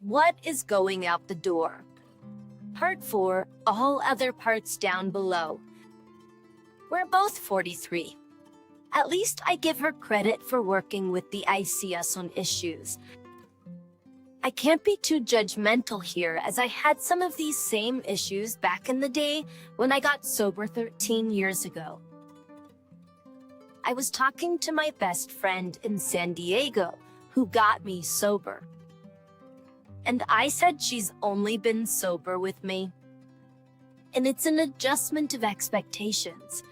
What is going out the door? Part 4, all other parts down below. We're both 43. At least I give her credit for working with the ICS on issues. I can't be too judgmental here, as I had some of these same issues back in the day when I got sober 13 years ago. I was talking to my best friend in San Diego, who got me sober. And I said she's only been sober with me. And it's an adjustment of expectations.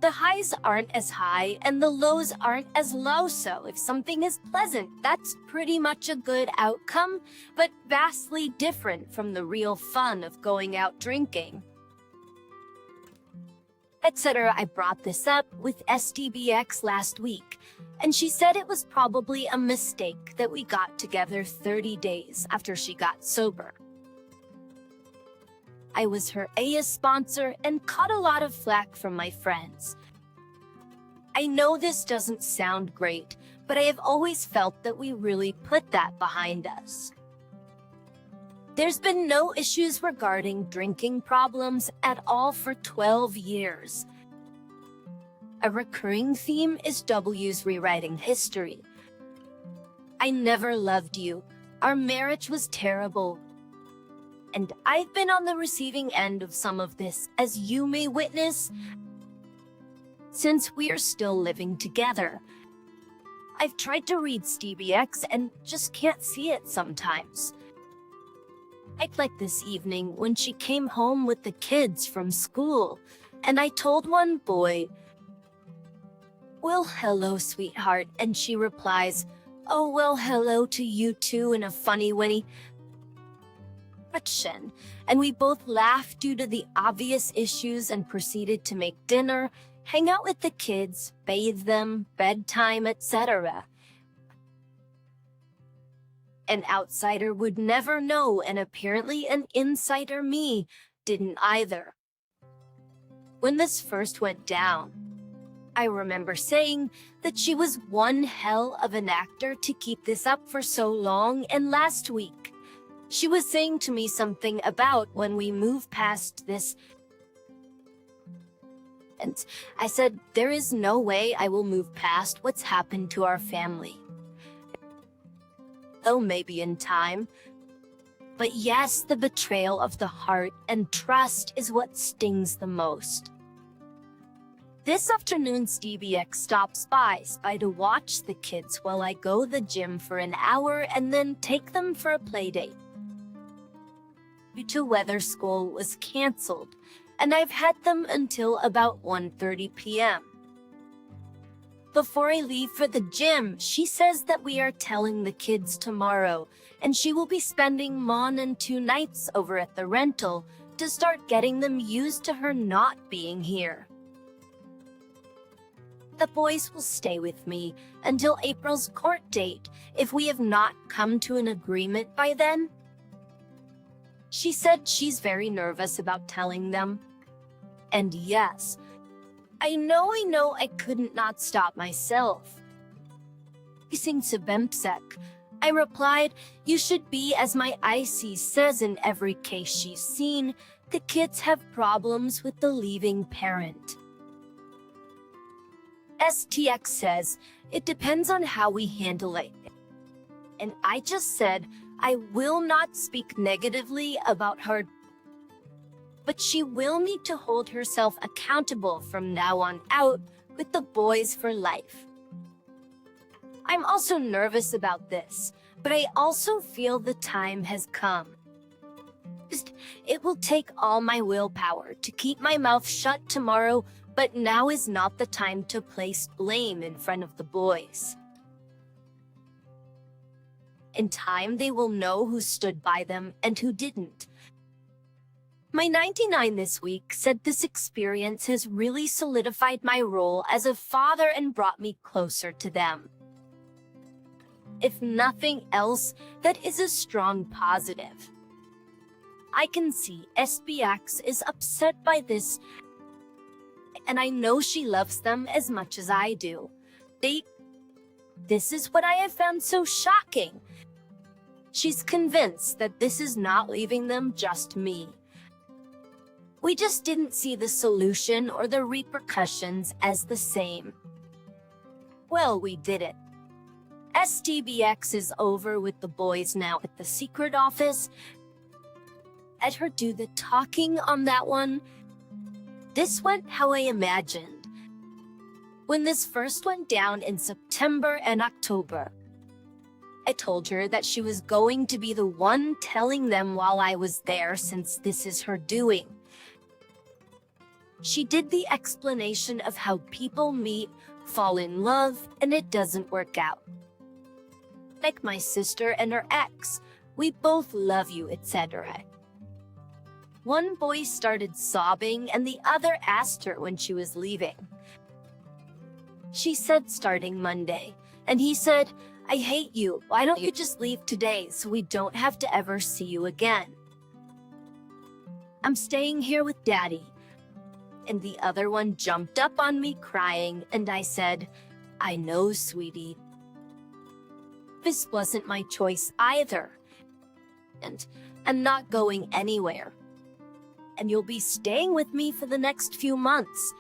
The highs aren't as high and the lows aren't as low, so if something is pleasant, that's pretty much a good outcome, but vastly different from the real fun of going out drinking, etc. I brought this up with SDBX last week, and she said it was probably a mistake that we got together 30 days after she got sober. I was her AS sponsor and caught a lot of flack from my friends. I know this doesn't sound great, but I have always felt that we really put that behind us. There's been no issues regarding drinking problems at all for 12 years. A recurring theme is W's rewriting history. I never loved you. Our marriage was terrible. And I've been on the receiving end of some of this, as you may witness, since we're still living together. I've tried to read SDBX and just can't see it sometimes. Like this evening when she came home with the kids from school, and I told one boy, "Well, hello, sweetheart," and she replies, "Oh, well, hello to you too," in a funny way. And we both laughed due to the obvious issues and proceeded to make dinner, hang out with the kids, bathe them, bedtime, etc. An outsider would never know, and apparently an insider me didn't either. When this first went down, I remember saying that she was one hell of an actor to keep this up for so long, and last week, she was saying to me something about when we move past this. And I said, there is no way I will move past what's happened to our family. Though maybe in time. But yes, the betrayal of the heart and trust is what stings the most. This afternoon, SDBX stops by to watch the kids while I go to the gym for an hour and then take them for a play date. Due to weather, school was canceled, and I've had them until about 1:30 p.m. Before I leave for the gym, she says that we are telling the kids tomorrow, and she will be spending 1 and 2 nights over at the rental to start getting them used to her not being here. The boys will stay with me until April's court date if we have not come to an agreement by then. She said she's very nervous about telling them. And yes, I know I couldn't not stop myself. Facing Sebemsek, I replied, "You should be, as my IC says in every case she's seen, the kids have problems with the leaving parent." STX says, "It depends on how we handle it." And I just said, I will not speak negatively about her, but she will need to hold herself accountable from now on out with the boys for life. I'm also nervous about this, but I also feel the time has come. It will take all my willpower to keep my mouth shut tomorrow, but now is not the time to place blame in front of the boys. In time, they will know who stood by them and who didn't. My 99 this week said this experience has really solidified my role as a father and brought me closer to them. If nothing else, that is a strong positive. I can see SBX is upset by this, and I know she loves them as much as I do. This is what I have found so shocking. She's convinced that this is not leaving them just me. We just didn't see the solution or the repercussions as the same. Well, we did it. STBX is over with the boys now at the secret office. Let her do the talking on that one. This went how I imagined. When this first went down in September and October, I told her that she was going to be the one telling them while I was there, since this is her doing. She did the explanation of how people meet, fall in love, and it doesn't work out. Like my sister and her ex, we both love you, etc. One boy started sobbing and the other asked her when she was leaving. She said starting Monday, and he said, "I hate you. Why don't you just leave today so we don't have to ever see you again? I'm staying here with Daddy." And the other one jumped up on me crying, and I said, "I know, sweetie. This wasn't my choice either. And I'm not going anywhere. And you'll be staying with me for the next few months."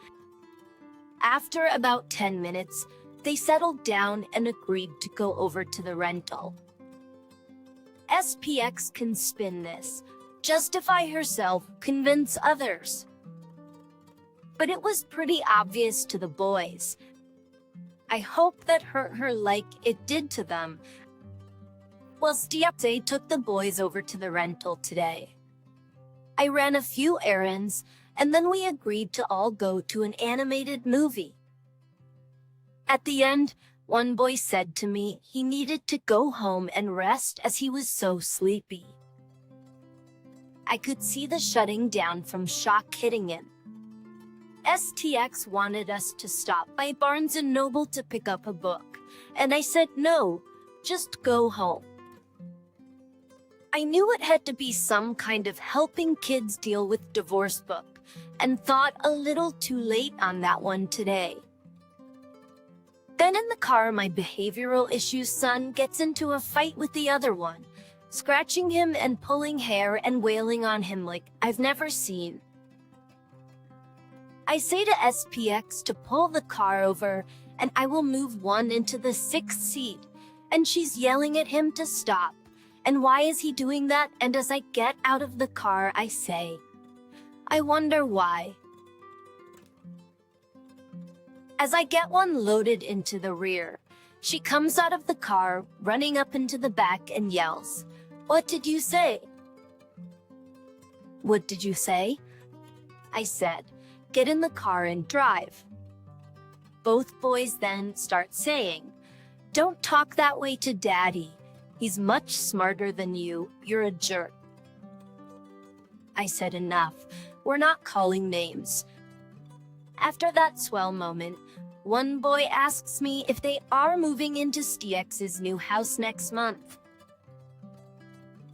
After about 10 minutes, they settled down and agreed to go over to the rental. SPX can spin this, justify herself, convince others. But it was pretty obvious to the boys. I hope that hurt her like it did to them. Well, STBX took the boys over to the rental today. I ran a few errands, and then we agreed to all go to an animated movie. At the end, one boy said to me he needed to go home and rest as he was so sleepy. I could see the shutting down from shock hitting him. STX wanted us to stop by Barnes & Noble to pick up a book, and I said no, just go home. I knew it had to be some kind of helping kids deal with divorce book, and thought a little too late on that one today. Then in the car, my behavioral issues son gets into a fight with the other one, scratching him and pulling hair and wailing on him like I've never seen. I say to SPX to pull the car over, and I will move one into the 6th seat, and she's yelling at him to stop. And why is he doing that? And as I get out of the car, I say, I wonder why. As I get one loaded into the rear, she comes out of the car, running up into the back and yells, "What did you say?" "What did you say?" I said, "Get in the car and drive." Both boys then start saying, "Don't talk that way to Daddy. He's much smarter than you. You're a jerk." I said, "Enough. We're not calling names." After that swell moment, one boy asks me if they are moving into STX's new house next month.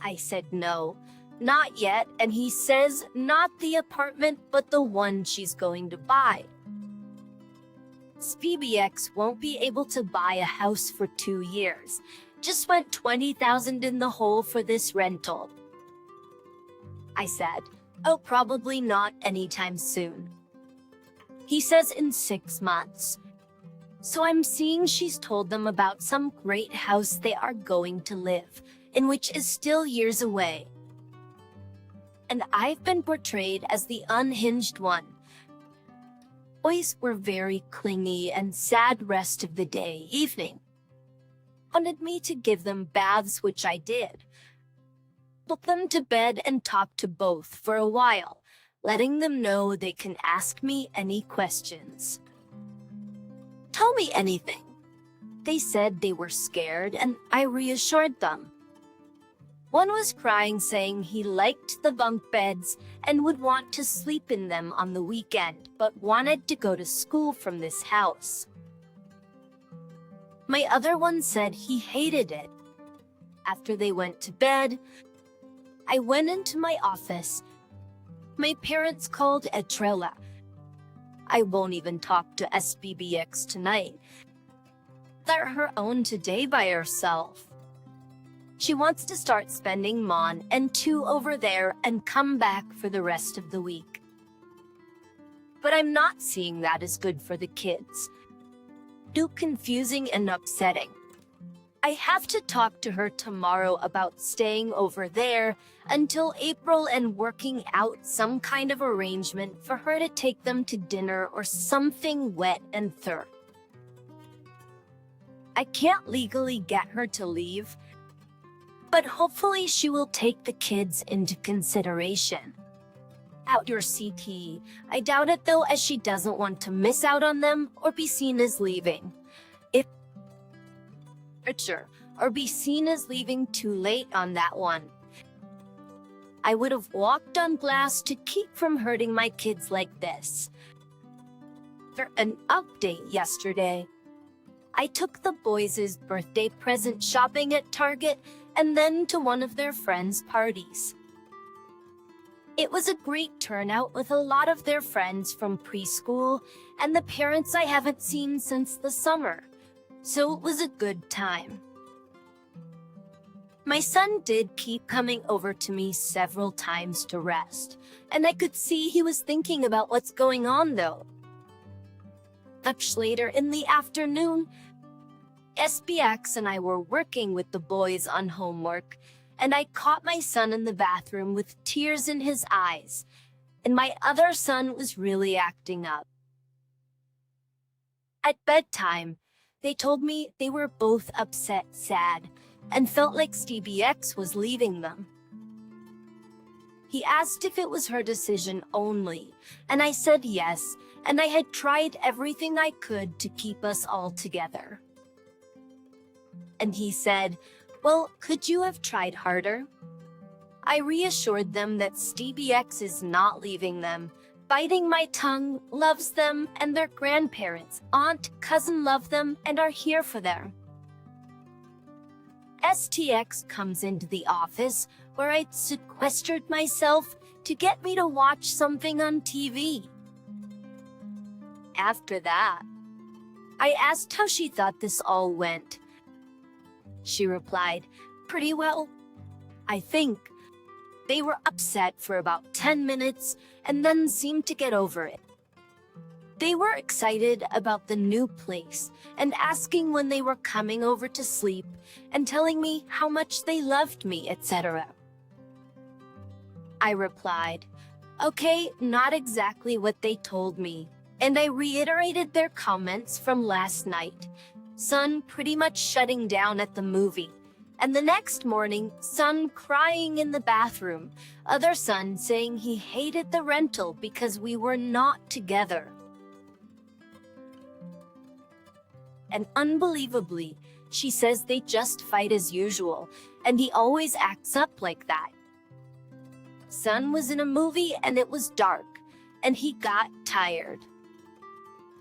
I said no, not yet, and he says not the apartment but the one she's going to buy. SPBX won't be able to buy a house for 2 years. Just went $20,000 in the hole for this rental. I said, "Oh, probably not anytime soon." He says in 6 months. So I'm seeing she's told them about some great house they are going to live in, which is still years away. And I've been portrayed as the unhinged one. Boys were very clingy and sad rest of the day, evening. Wanted me to give them baths, which I did. Put them to bed and talked to both for a while, letting them know they can ask me any questions. Tell me anything. They said they were scared, and I reassured them. One was crying, saying he liked the bunk beds and would want to sleep in them on the weekend, but wanted to go to school from this house. My other one said he hated it. After they went to bed, I went into my office. My parents called Etrella. I won't even talk to SPBX tonight. Let her own today by herself. She wants to start spending Mon and 2 over there and come back for the rest of the week. But I'm not seeing that as good for the kids. Too confusing and upsetting. I have to talk to her tomorrow about staying over there until April and working out some kind of arrangement for her to take them to dinner or something wet and third. I can't legally get her to leave, but hopefully she will take the kids into consideration. Out your CT. I doubt it though, as she doesn't want to miss out on them or be seen as leaving. Or be seen as leaving too late on that one. I would have walked on glass to keep from hurting my kids like this. For an update yesterday, I took the boys' birthday present shopping at Target and then to one of their friends' parties. It was a great turnout with a lot of their friends from preschool and the parents I haven't seen since the summer, so it was a good time. My son did keep coming over to me several times to rest, and I could see he was thinking about what's going on though. Much later in the afternoon, SBX and I were working with the boys on homework, and I caught my son in the bathroom with tears in his eyes, and my other son was really acting up. At bedtime, they told me they were both upset, sad, and felt like SBX was leaving them. He asked if it was her decision only, and I said yes, and I had tried everything I could to keep us all together. And he said, "Well, could you have tried harder?" I reassured them that SBX is not leaving them, biting my tongue, loves them, and their grandparents, aunt, cousin love them, and are here for them. STX comes into the office where I'd sequestered myself to get me to watch something on TV. After that, I asked how she thought this all went. She replied, "Pretty well. I think they were upset for about 10 minutes and then seemed to get over it. They were excited about the new place and asking when they were coming over to sleep and telling me how much they loved me, etc." I replied, "Okay, not exactly what they told me," and I reiterated their comments from last night. Son pretty much shutting down at the movie, and the next morning, son crying in the bathroom, other son saying he hated the rental because we were not together. And unbelievably, she says they just fight as usual, and he always acts up like that. Son was in a movie and it was dark, and he got tired.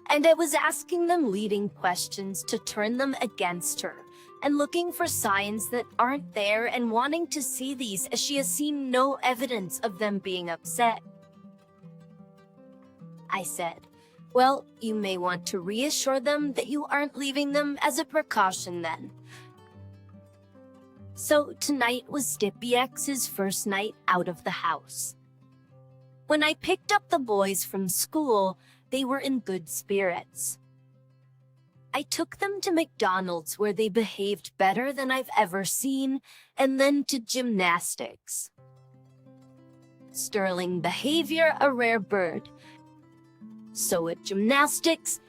And I was asking them leading questions to turn them against her, and looking for signs that aren't there and wanting to see these as she has seen no evidence of them being upset. I said, "Well, you may want to reassure them that you aren't leaving them as a precaution then." So tonight was SBX's first night out of the house. When I picked up the boys from school, they were in good spirits. I took them to McDonald's where they behaved better than I've ever seen, and then to gymnastics. Sterling behavior, a rare bird. So at gymnastics,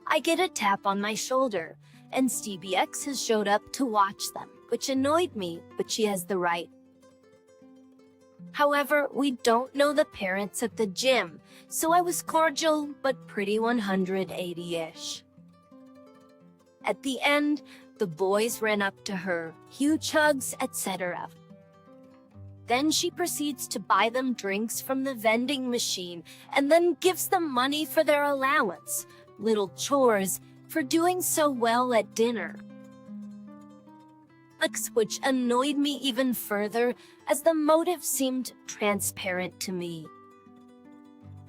I get a tap on my shoulder, and SBX has showed up to watch them, which annoyed me, but she has the right. However, we don't know the parents at the gym, so I was cordial but pretty 180-ish. At the end, the boys ran up to her, huge hugs, etc. Then she proceeds to buy them drinks from the vending machine and then gives them money for their allowance, little chores, for doing so well at dinner. Which annoyed me even further as the motive seemed transparent to me.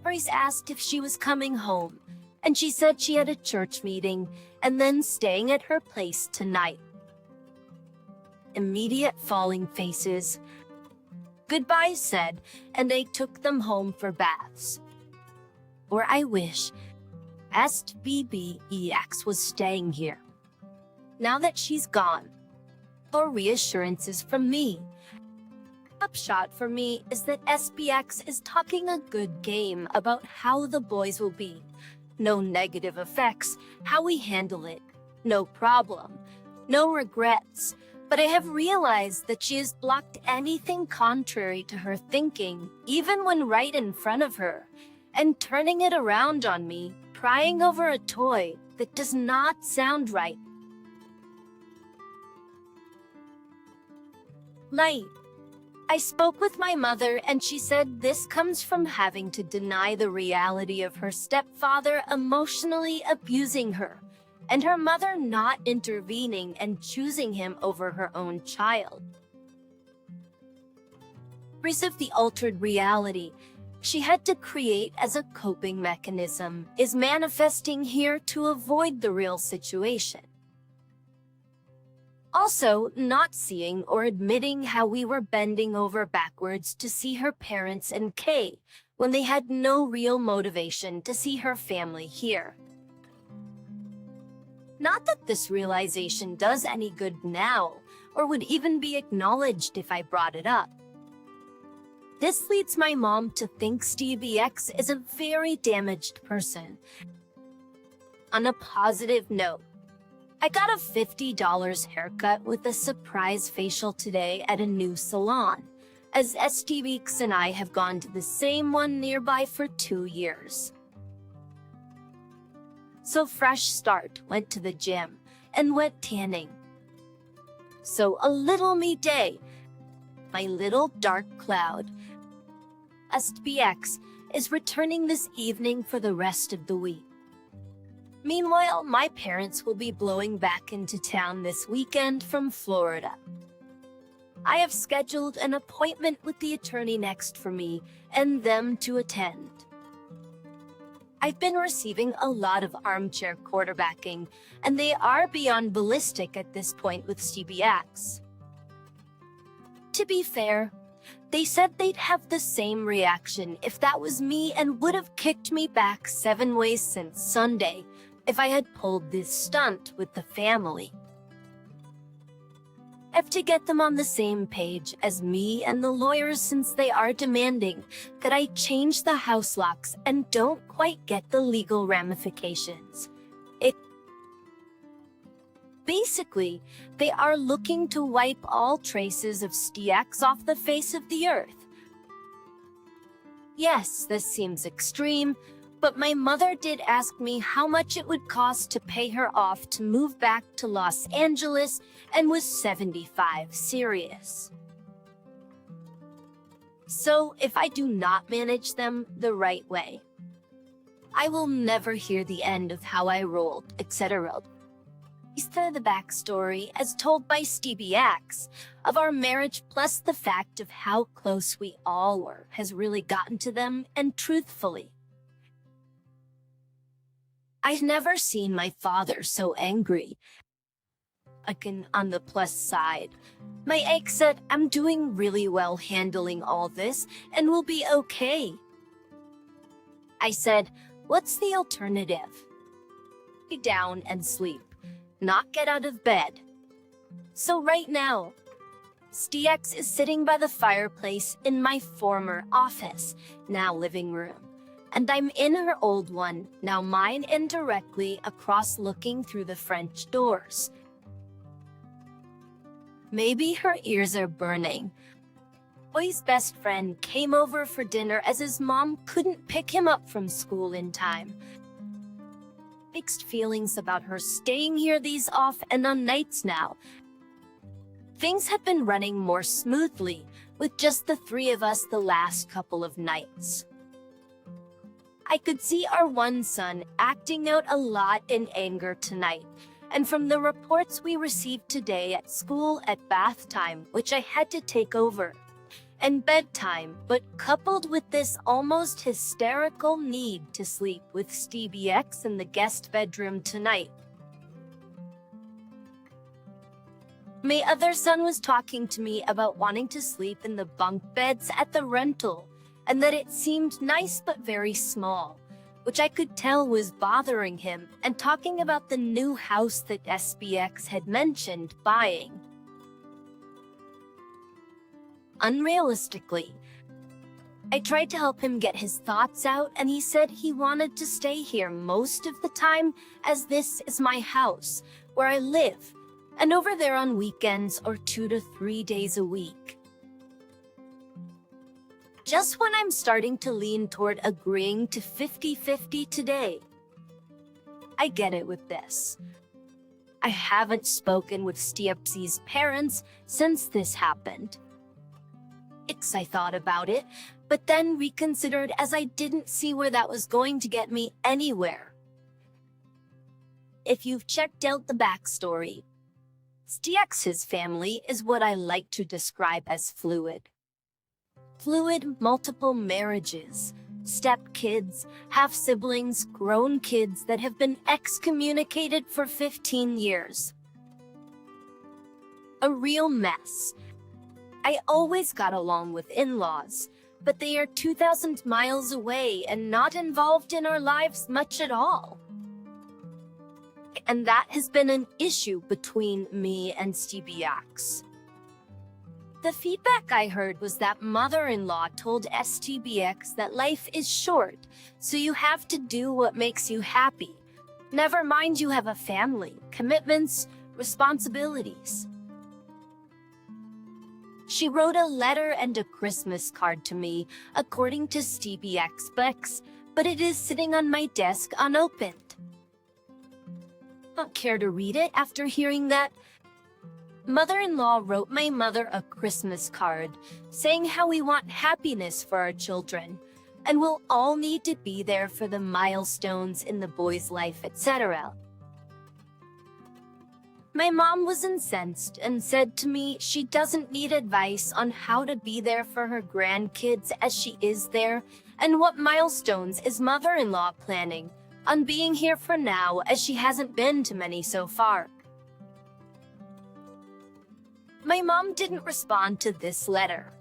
Grace asked if she was coming home, and she said she had a church meeting and then staying at her place tonight. immediate falling faces. Goodbye said, and I took them home for baths. Or I wish SBBEX was staying here. Now that she's gone, for reassurances from me. Upshot for me is that SBX is talking a good game about how the boys will be. No negative effects, how we handle it. No problem. No regrets. But I have realized that she has blocked anything contrary to her thinking, even when right in front of her, and turning it around on me, crying over a toy that does not sound right. Light. I spoke with my mother and she said this comes from having to deny the reality of her stepfather emotionally abusing her, and her mother not intervening and choosing him over her own child. Of the altered reality she had to create as a coping mechanism is manifesting here to avoid the real situation. Also, not seeing or admitting how we were bending over backwards to see her parents and Kay when they had no real motivation to see her family here. Not that this realization does any good now, or would even be acknowledged if I brought it up. This leads my mom to think Stevie X is a very damaged person. On a positive note, I got a $50 haircut with a surprise facial today at a new salon, as Stevie X and I have gone to the same one nearby for 2 years. So fresh start, went to the gym, and went tanning. So a little me day, my little dark cloud. SBX is returning this evening for the rest of the week. Meanwhile, my parents will be blowing back into town this weekend from Florida. I have scheduled an appointment with the attorney next for me and them to attend. I've been receiving a lot of armchair quarterbacking, and they are beyond ballistic at this point with CBX. To be fair, they said they'd have the same reaction if that was me and would have kicked me back 7 ways since Sunday if I had pulled this stunt with the family. I have to get them on the same page as me and the lawyers since they are demanding that I change the house locks and don't quite get the legal ramifications. Basically, they are looking to wipe all traces of STX off the face of the earth. Yes, this seems extreme, but my mother did ask me how much it would cost to pay her off to move back to Los Angeles and was $75 serious. So if I do not manage them the right way, I will never hear the end of how I rolled, etc. The backstory, as told by Stevie X, of our marriage plus the fact of how close we all were has really gotten to them, and truthfully, I've never seen my father so angry. Again, on the plus side, my ex said I'm doing really well handling all this and will be okay. I said, what's the alternative? Lay down and sleep, not get out of bed. So right now, STX is sitting by the fireplace in my former office, now living room. And I'm in her old one, now mine, indirectly across looking through the French doors. Maybe her ears are burning. Boy's best friend came over for dinner as his mom couldn't pick him up from school in time. Mixed feelings about her staying here these off and on nights now. Things had been running more smoothly, with just the 3 of us the last couple of nights. I could see our one son acting out a lot in anger tonight, and from the reports we received today at school at bath time, which I had to take over, and bedtime, but coupled with this almost hysterical need to sleep with Stevie X in the guest bedroom tonight. My other son was talking to me about wanting to sleep in the bunk beds at the rental, and that it seemed nice but very small, which I could tell was bothering him, and talking about the new house that SPX had mentioned buying. Unrealistically, I tried to help him get his thoughts out, and he said he wanted to stay here most of the time, as this is my house, where I live, and over there on weekends or 2 to 3 days a week. Just when I'm starting to lean toward agreeing to 50-50 today. I get it with this. I haven't spoken with Stiepsy's parents since this happened. I thought about it, but then reconsidered as I didn't see where that was going to get me anywhere. If you've checked out the backstory, Stiex's family is what I like to describe as fluid. Fluid multiple marriages, step-kids, half-siblings, grown kids that have been excommunicated for 15 years. A real mess. I always got along with in-laws, but they are 2,000 miles away and not involved in our lives much at all. And that has been an issue between me and STBX. The feedback I heard was that mother-in-law told STBX that life is short, so you have to do what makes you happy. Never mind you have a family, commitments, responsibilities. She wrote a letter and a Christmas card to me, according to STBX, but it is sitting on my desk unopened. Not care to read it after hearing that? Mother-in-law wrote my mother a Christmas card, saying how we want happiness for our children, and we'll all need to be there for the milestones in the boy's life, etc. My mom was incensed and said to me she doesn't need advice on how to be there for her grandkids as she is there, and what milestones is mother-in-law planning on being here for now as she hasn't been to many so far. My mom didn't respond to this letter.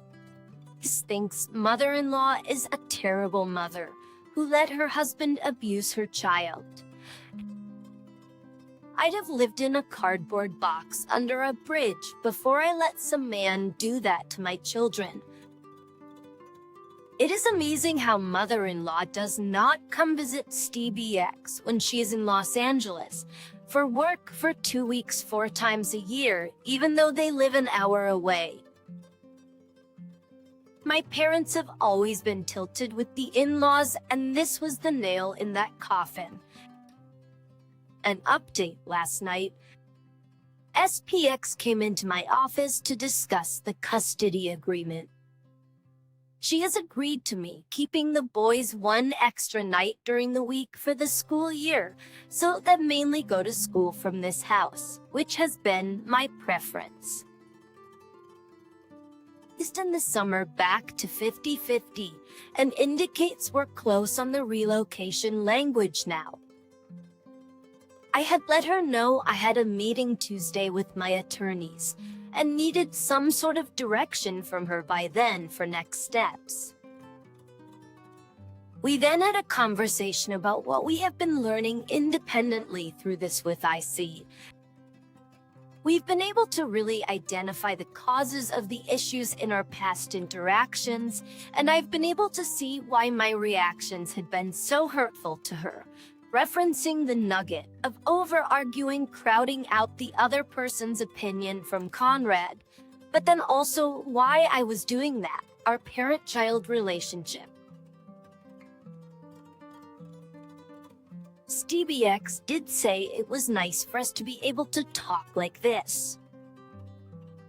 She thinks mother-in-law is a terrible mother who let her husband abuse her child. I'd have lived in a cardboard box under a bridge before I let some man do that to my children. It is amazing how mother-in-law does not come visit STBX when she is in Los Angeles for work for 2 weeks 4 times a year, even though they live an hour away. My parents have always been tilted with the in-laws, and this was the nail in that coffin. An update last night. SPX came into my office to discuss the custody agreement. She has agreed to me keeping the boys 1 extra night during the week for the school year, so that mainly go to school from this house, which has been my preference. Just in the summer back to 50-50 and indicates we're close on the relocation language now. I had let her know I had a meeting Tuesday with my attorneys and needed some sort of direction from her by then for next steps. We then had a conversation about what we have been learning independently through this with IC. We've been able to really identify the causes of the issues in our past interactions, and I've been able to see why my reactions had been so hurtful to her, referencing the nugget of over-arguing, crowding out the other person's opinion from Conrad, but then also why I was doing that, our parent-child relationship. STBX did say it was nice for us to be able to talk like this.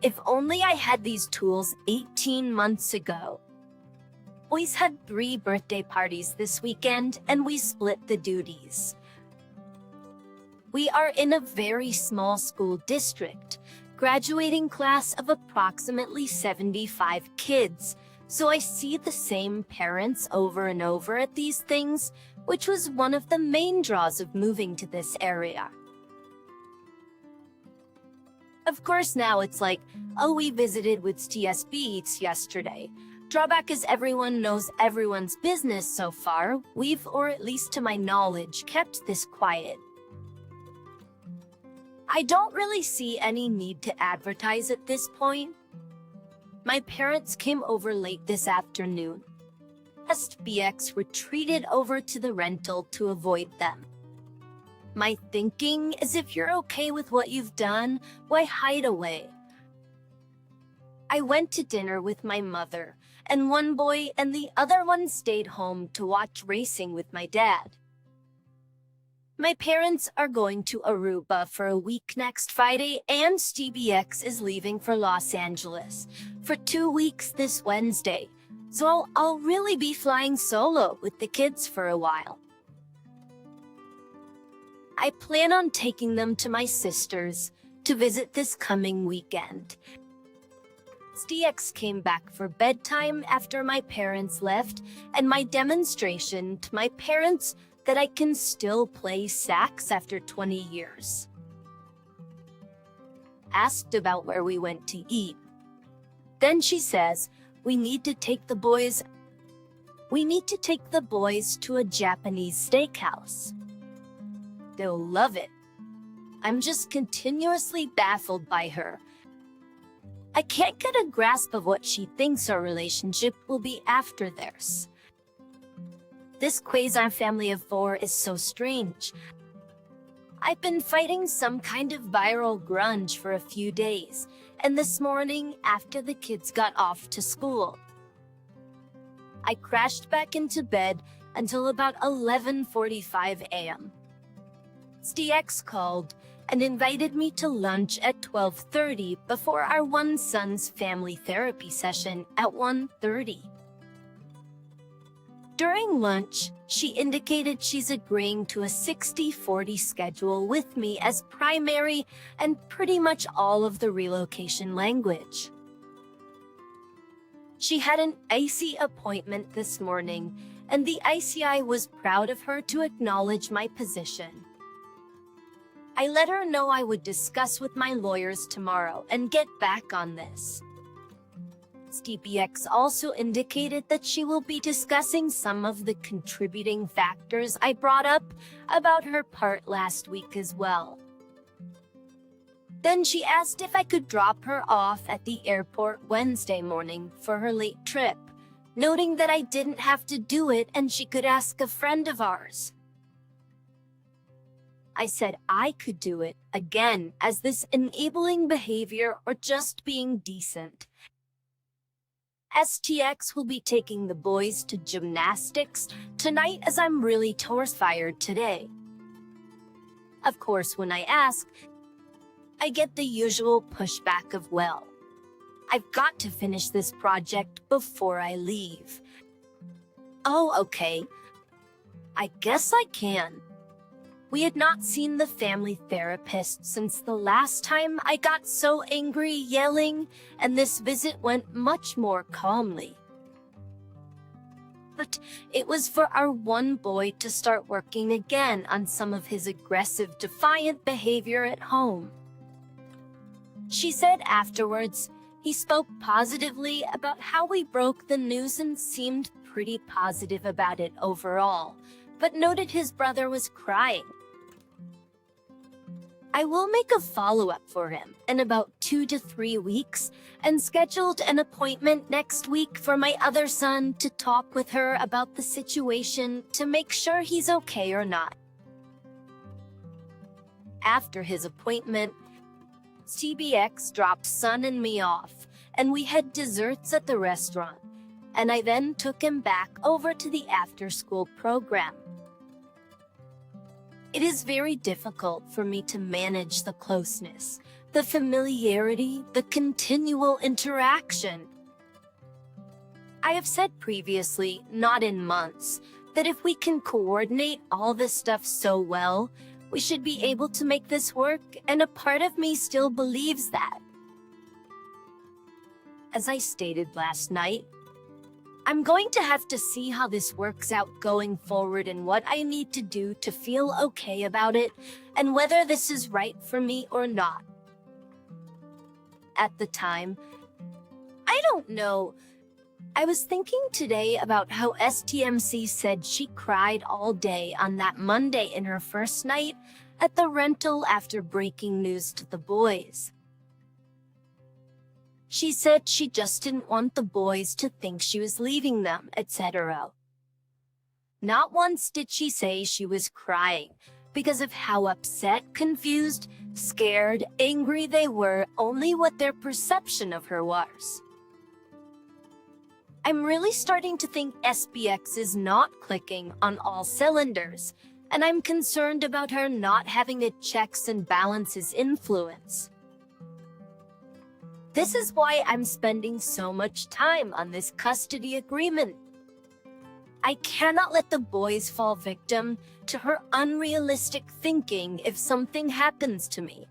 If only I had these tools 18 months ago. Boys had 3 birthday parties this weekend, and we split the duties. We are in a very small school district, graduating class of approximately 75 kids, so I see the same parents over and over at these things, which was one of the main draws of moving to this area. Of course now it's like, oh, we visited with TSBs yesterday. Drawback is everyone knows everyone's business so far. We've, or at least to my knowledge, kept this quiet. I don't really see any need to advertise at this point. My parents came over late this afternoon. SBX retreated over to the rental to avoid them. My thinking is if you're okay with what you've done, why hide away? I went to dinner with my mother and one boy, and the other one stayed home to watch racing with my dad. My parents are going to Aruba for a week next Friday, and SBX is leaving for Los Angeles for 2 weeks this Wednesday. So I'll really be flying solo with the kids for a while. I plan on taking them to my sister's to visit this coming weekend. SBX came back for bedtime after my parents left, and my demonstration to my parents that I can still play sax after 20 years. Asked about where we went to eat. Then she says, we need to take the boys to a Japanese steakhouse. They'll love it. I'm just continuously baffled by her. I can't get a grasp of what she thinks our relationship will be after theirs. This quasi family of 4 is so strange. I've been fighting some kind of viral grunge for a few days, and this morning, after the kids got off to school, I crashed back into bed until about 11:45 a.m. SBX called and invited me to lunch at 12:30 before our one son's family therapy session at 1:30. During lunch, she indicated she's agreeing to a 60-40 schedule with me as primary and pretty much all of the relocation language. She had an IC appointment this morning, and the ICI was proud of her to acknowledge my position. I let her know I would discuss with my lawyers tomorrow and get back on this. SBX also indicated that she will be discussing some of the contributing factors I brought up about her part last week as well. Then she asked if I could drop her off at the airport Wednesday morning for her late trip, noting that I didn't have to do it and she could ask a friend of ours. I said I could do it, again, as this enabling behavior or just being decent. SBX will be taking the boys to gymnastics tonight as I'm really tired today. Of course, when I ask, I get the usual pushback of, well, I've got to finish this project before I leave. Oh, okay. I guess I can. We had not seen the family therapist since the last time I got so angry yelling, and this visit went much more calmly. But it was for our one boy to start working again on some of his aggressive, defiant behavior at home. She said afterwards, he spoke positively about how we broke the news and seemed pretty positive about it overall, but noted his brother was crying. I will make a follow-up for him in about 2 to 3 weeks and scheduled an appointment next week for my other son to talk with her about the situation to make sure he's okay or not. After his appointment, SBX dropped son and me off, and we had desserts at the restaurant, and I then took him back over to the after-school program. It is very difficult for me to manage the closeness, the familiarity, the continual interaction. I have said previously, not in months, that if we can coordinate all this stuff so well, we should be able to make this work, and a part of me still believes that. As I stated last night, I'm going to have to see how this works out going forward and what I need to do to feel okay about it and whether this is right for me or not. at the time. I don't know. I was thinking today about how STMC said she cried all day on that Monday in her first night at the rental after breaking news to the boys. She said she just didn't want the boys to think she was leaving them, etc. Not once did she say she was crying because of how upset, confused, scared, angry they were, only what their perception of her was. I'm really starting to think SBX is not clicking on all cylinders, and I'm concerned about her not having a checks and balances influence. This is why I'm spending so much time on this custody agreement. I cannot let the boys fall victim to her unrealistic thinking if something happens to me.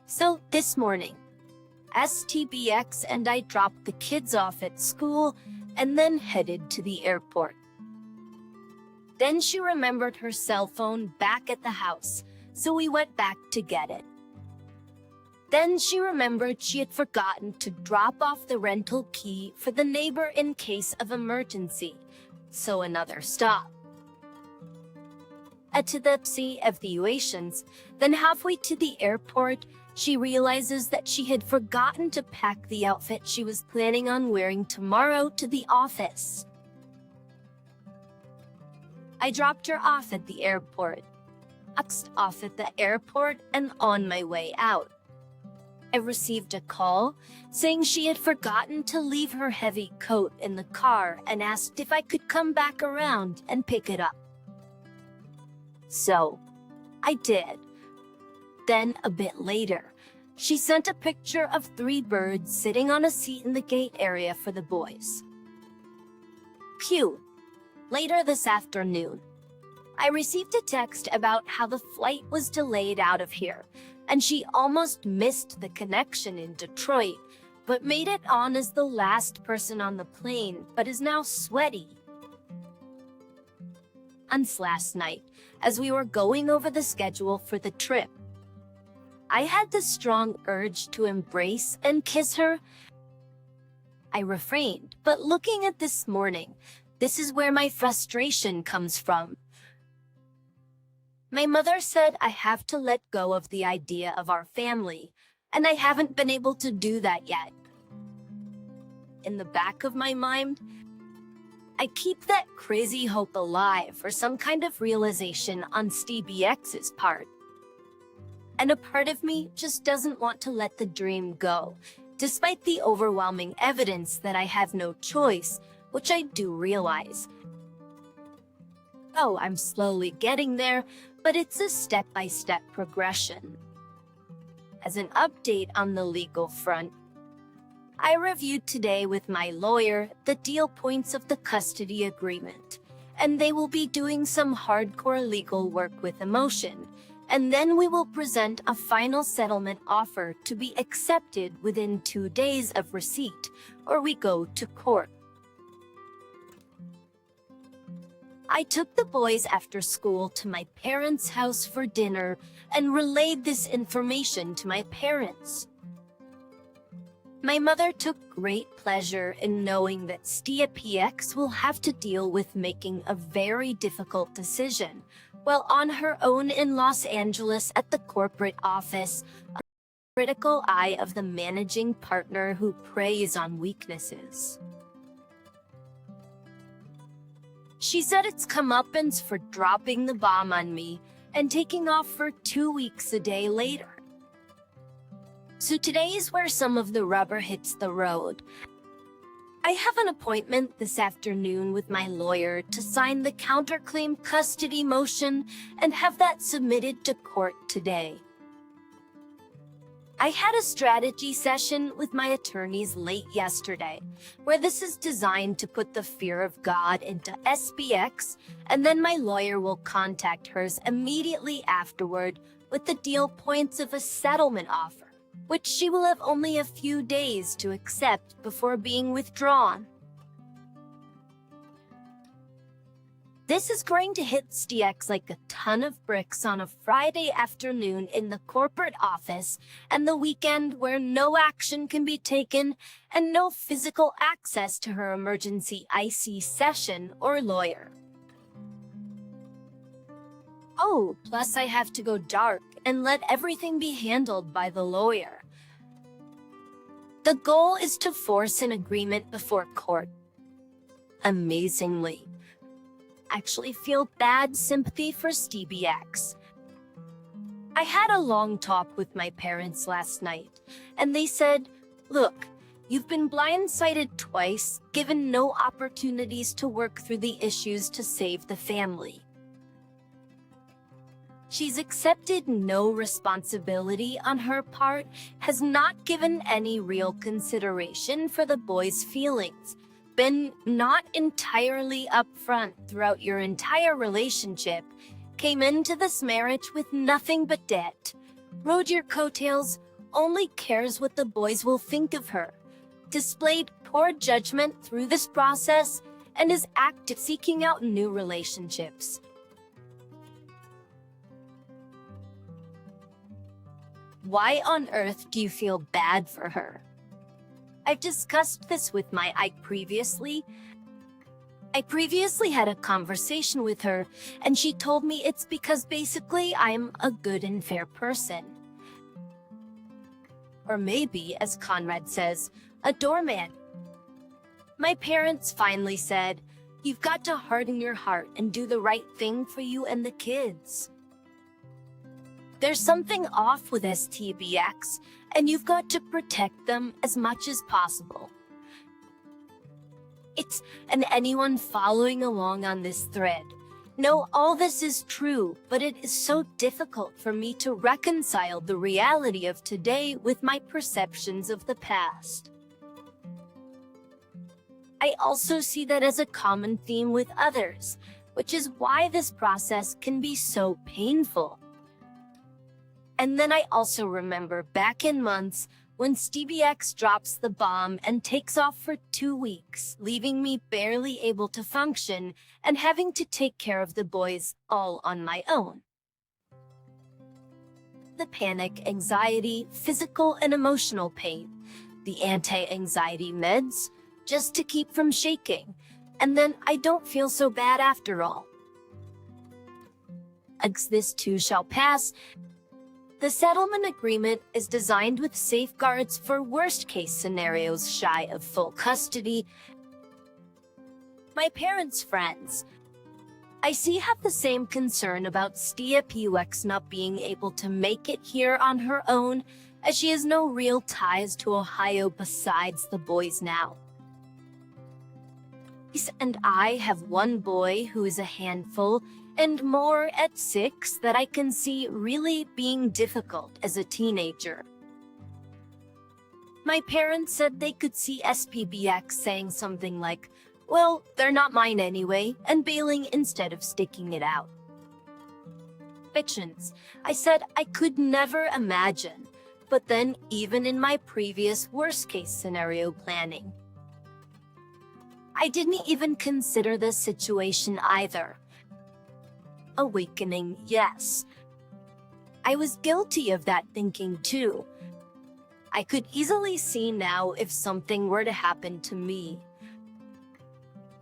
So this morning, STBX and I dropped the kids off at school and then headed to the airport. Then she remembered her cell phone back at the house, so we went back to get it. Then she remembered she had forgotten to drop off the rental key for the neighbor in case of emergency, so another stop. At the evaluations, then halfway to the airport, she realizes that she had forgotten to pack the outfit she was planning on wearing tomorrow to the office. I dropped her off at the airport, and on my way out. I received a call saying she had forgotten to leave her heavy coat in the car and asked if I could come back around and pick it up. So, I did. Then, a bit later, she sent a picture of 3 birds sitting on a seat in the gate area for the boys. Cute. Later this afternoon, I received a text about how the flight was delayed out of here, and she almost missed the connection in Detroit, but made it on as the last person on the plane, but is now sweaty. And last night, as we were going over the schedule for the trip, I had the strong urge to embrace and kiss her. I refrained, but looking at this morning, this is where my frustration comes from. My mother said I have to let go of the idea of our family, and I haven't been able to do that yet. In the back of my mind, I keep that crazy hope alive for some kind of realization on STBX's part. And a part of me just doesn't want to let the dream go, despite the overwhelming evidence that I have no choice, which I do realize. Oh, I'm slowly getting there, but it's a step-by-step progression. As an update on the legal front, I reviewed today with my lawyer the deal points of the custody agreement, and they will be doing some hardcore legal work with emotion, and then we will present a final settlement offer to be accepted within 2 days of receipt, or we go to court. I took the boys after school to my parents' house for dinner and relayed this information to my parents. My mother took great pleasure in knowing that STBX will have to deal with making a very difficult decision while on her own in Los Angeles at the corporate office, a critical eye of the managing partner who preys on weaknesses. She said it's comeuppance for dropping the bomb on me and taking off for 2 weeks a day later. So today is where some of the rubber hits the road. I have an appointment this afternoon with my lawyer to sign the counterclaim custody motion and have that submitted to court today. I had a strategy session with my attorneys late yesterday, where this is designed to put the fear of God into SBX, and then my lawyer will contact hers immediately afterward with the deal points of a settlement offer, which she will have only a few days to accept before being withdrawn. This is going to hit STX like a ton of bricks on a Friday afternoon in the corporate office and the weekend where no action can be taken and no physical access to her emergency IC session or lawyer. Oh, plus I have to go dark and let everything be handled by the lawyer. The goal is to force an agreement before court. Amazingly, I actually feel bad sympathy for Stevie X. I had a long talk with my parents last night, and they said, "Look, you've been blindsided twice, given no opportunities to work through the issues to save the family. She's accepted no responsibility on her part, has not given any real consideration for the boy's feelings, been not entirely upfront throughout your entire relationship, came into this marriage with nothing but debt, rode your coattails, only cares what the boys will think of her, displayed poor judgment through this process, and is active seeking out new relationships." Why on earth do you feel bad for her? I've discussed this with my Ike previously. I previously had a conversation with her, and she told me it's because basically I'm a good and fair person. Or maybe, as Conrad says, a doormat. My parents finally said, "You've got to harden your heart and do the right thing for you and the kids. There's something off with STBX, and you've got to protect them as much as possible." And anyone following along on this thread, know all this is true, but it is so difficult for me to reconcile the reality of today with my perceptions of the past. I also see that as a common theme with others, which is why this process can be so painful. And then I also remember back in months when Stevie X drops the bomb and takes off for 2 weeks, leaving me barely able to function and having to take care of the boys all on my own. The panic, anxiety, physical and emotional pain, the anti-anxiety meds, just to keep from shaking, and then I don't feel so bad after all. This too shall pass. The settlement agreement is designed with safeguards for worst-case scenarios shy of full custody. My parents' friends, I see, have the same concern about Stia Pux not being able to make it here on her own, as she has no real ties to Ohio besides the boys now. And I have one boy who is a handful, and more at 6 that I can see really being difficult as a teenager. My parents said they could see SPBX saying something like, "Well, they're not mine anyway," and bailing instead of sticking it out. Fictions. I said I could never imagine, but then even in my previous worst-case scenario planning, I didn't even consider this situation either. Awakening, yes. I was guilty of that thinking too. I could easily see now if something were to happen to me.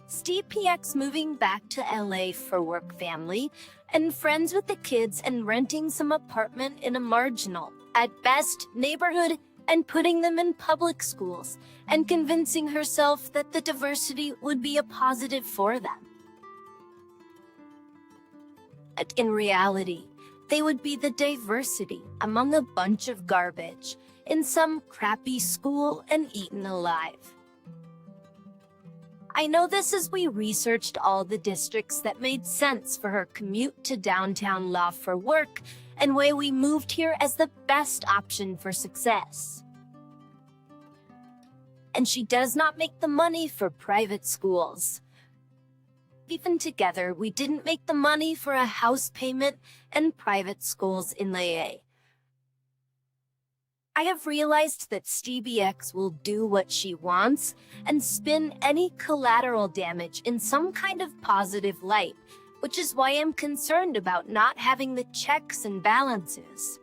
Steve PX moving back to LA for work, family, and friends with the kids, and renting some apartment in a marginal, at best, neighborhood, and putting them in public schools, and convincing herself that the diversity would be a positive for them. In reality, they would be the diversity among a bunch of garbage in some crappy school and eaten alive. I know this as we researched all the districts that made sense for her commute to downtown law for work, and why we moved here as the best option for success. And she does not make the money for private schools. Even together, we didn't make the money for a house payment and private schools in LA. I have realized that STBX will do what she wants and spin any collateral damage in some kind of positive light, which is why I'm concerned about not having the checks and balances.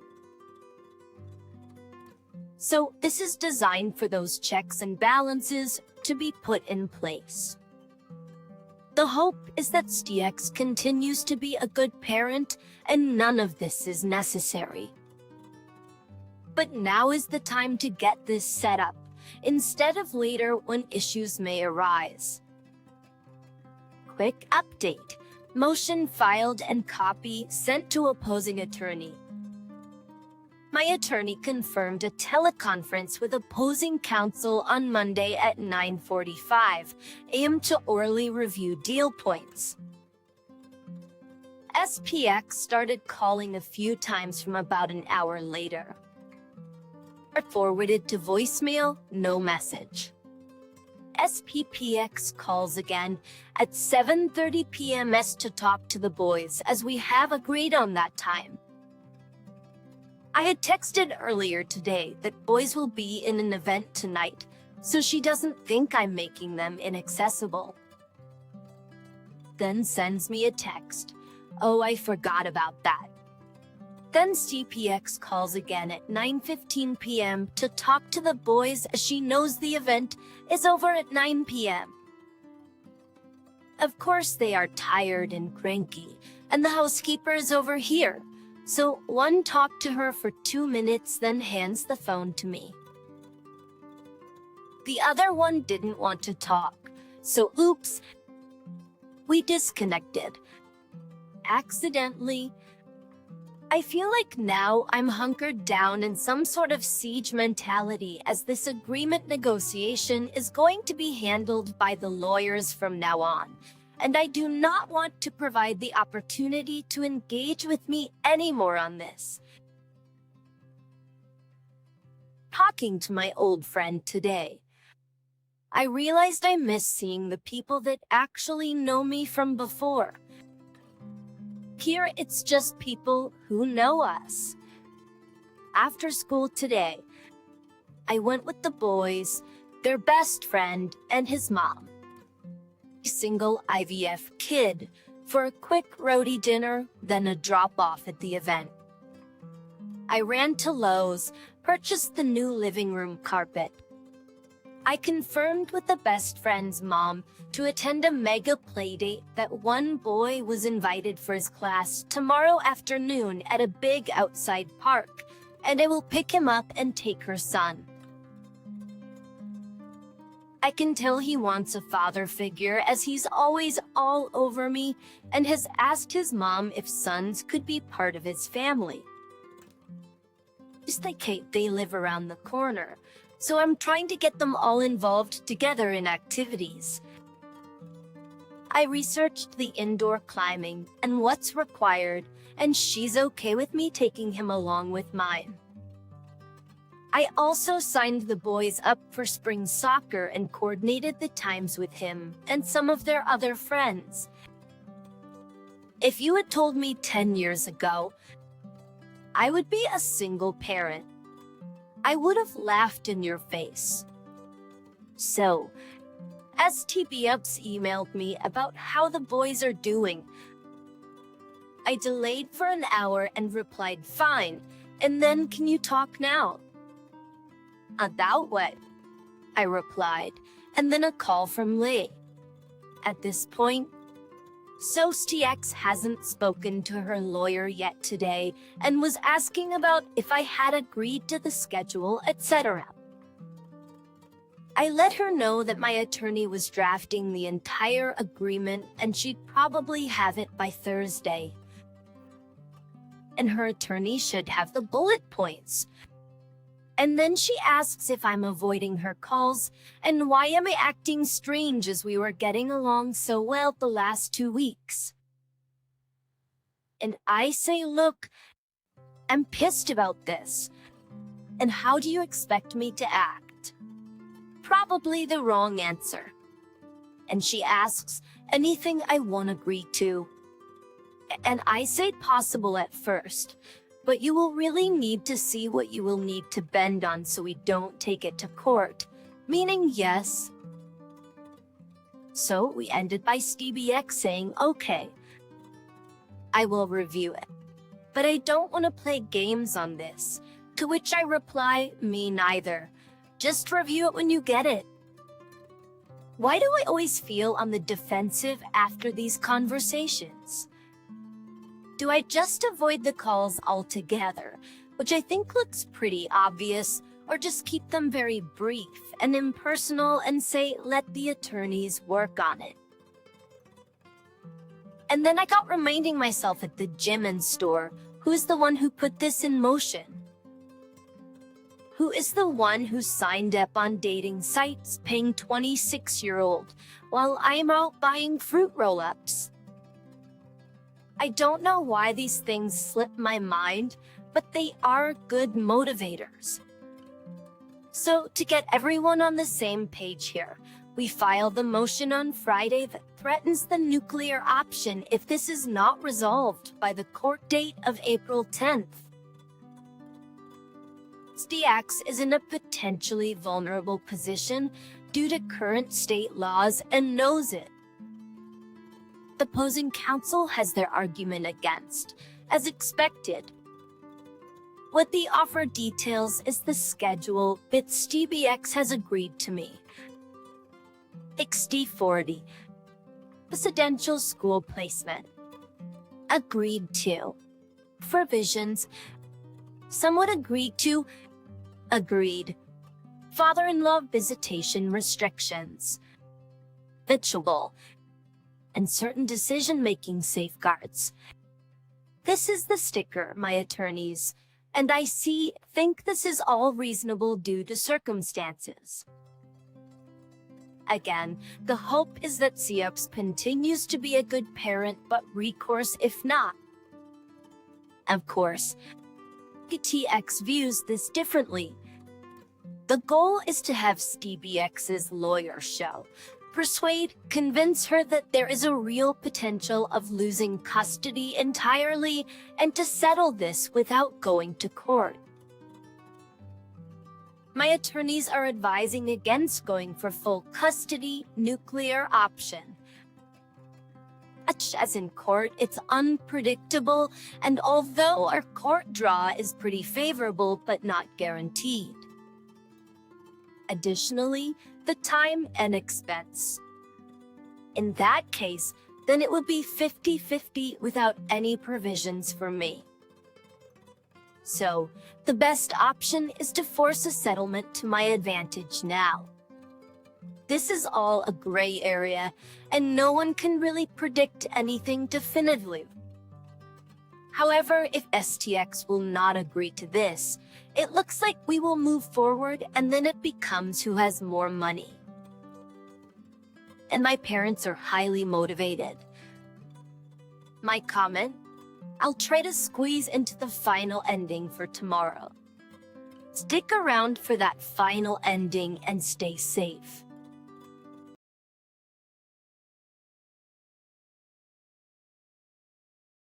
So this is designed for those checks and balances to be put in place. The hope is that STX continues to be a good parent and none of this is necessary. But now is the time to get this set up, instead of later when issues may arise. Quick update. Motion filed and copy sent to opposing attorney. My attorney confirmed a teleconference with opposing counsel on Monday at 9:45 a.m. to orally review deal points. SPX started calling a few times from about an hour later. Forwarded to voicemail, no message. SPPX calls again at 7:30 p.m. to talk to the boys as we have agreed on that time. I had texted earlier today that boys will be in an event tonight, so she doesn't think I'm making them inaccessible. Then sends me a text. Oh, I forgot about that. Then CPX calls again at 9:15 p.m. to talk to the boys as she knows the event is over at 9 p.m. Of course they are tired and cranky, and the housekeeper is over here, so one talked to her for 2 minutes then hands the phone to me. The other one didn't want to talk, so oops, we disconnected. Accidentally. I feel like now I'm hunkered down in some sort of siege mentality as this agreement negotiation is going to be handled by the lawyers from now on, and I do not want to provide the opportunity to engage with me anymore on this. Talking to my old friend today, I realized I miss seeing the people that actually know me from before. Here, it's just people who know us. After school today, I went with the boys, their best friend, and his mom. A single IVF kid for a quick roadie dinner, then a drop-off at the event. I ran to Lowe's, purchased the new living room carpet. I confirmed with the best friend's mom to attend a mega playdate that one boy was invited for his class tomorrow afternoon at a big outside park, and I will pick him up and take her son. I can tell he wants a father figure as he's always all over me and has asked his mom if sons could be part of his family. Just like Kate, they live around the corner, so I'm trying to get them all involved together in activities. I researched the indoor climbing and what's required, and she's okay with me taking him along with mine. I also signed the boys up for spring soccer and coordinated the times with him and some of their other friends. If you had told me 10 years ago, I would be a single parent, I would have laughed in your face. So, STBUps emailed me about how the boys are doing. I delayed for an hour and replied, fine, and then can you talk now? About what? I replied, and then a call from Lee. At this point, SOSTX hasn't spoken to her lawyer yet today and was asking about if I had agreed to the schedule, etc. I let her know that my attorney was drafting the entire agreement and she'd probably have it by Thursday. And her attorney should have the bullet points. And then she asks if I'm avoiding her calls and why am I acting strange as we were getting along so well the last 2 weeks. And I say, look, I'm pissed about this. And how do you expect me to act? Probably the wrong answer. And she asks, anything I won't agree to. And I say possible at first, But you will really need to see what you will need to bend on so we don't take it to court. Meaning yes. So we ended by StBX saying, okay, I will review it. But I don't want to play games on this. To which I reply, me neither. Just review it when you get it. Why do I always feel on the defensive after these conversations? Do I just avoid the calls altogether, which I think looks pretty obvious, or just keep them very brief and impersonal and say, let the attorneys work on it? And then I got reminding myself at the gym and store, who's the one who put this in motion? Who is the one who signed up on dating sites paying 26-year-old while I'm out buying fruit roll-ups? I don't know why these things slip my mind, but they are good motivators. So to get everyone on the same page here, we filed the motion on Friday that threatens the nuclear option if this is not resolved by the court date of April 10th. StX is in a potentially vulnerable position due to current state laws and knows it. The opposing counsel has their argument against, as expected. What the offer details is the schedule that StBX has agreed to me. XD40, residential school placement. Agreed to. Provisions. Somewhat agreed to. Agreed. Father-in-law visitation restrictions. Ritual. And certain decision-making safeguards. This is the sticker, my attorneys, and I think this is all reasonable due to circumstances. Again, the hope is that CEOPS continues to be a good parent, but recourse if not. Of course, TX views this differently. The goal is to have StBX's lawyer show, persuade, convince her that there is a real potential of losing custody entirely and to settle this without going to court. My attorneys are advising against going for full custody, nuclear option. As in court, it's unpredictable, and although our court draw is pretty favorable but not guaranteed. Additionally, the time and expense. In that case, then it would be 50-50 without any provisions for me. So, the best option is to force a settlement to my advantage now. This is all a gray area, and no one can really predict anything definitively. However, if STX will not agree to this, it looks like we will move forward and then it becomes who has more money. And my parents are highly motivated. My comment? I'll try to squeeze into the final ending for tomorrow. Stick around for that final ending and stay safe.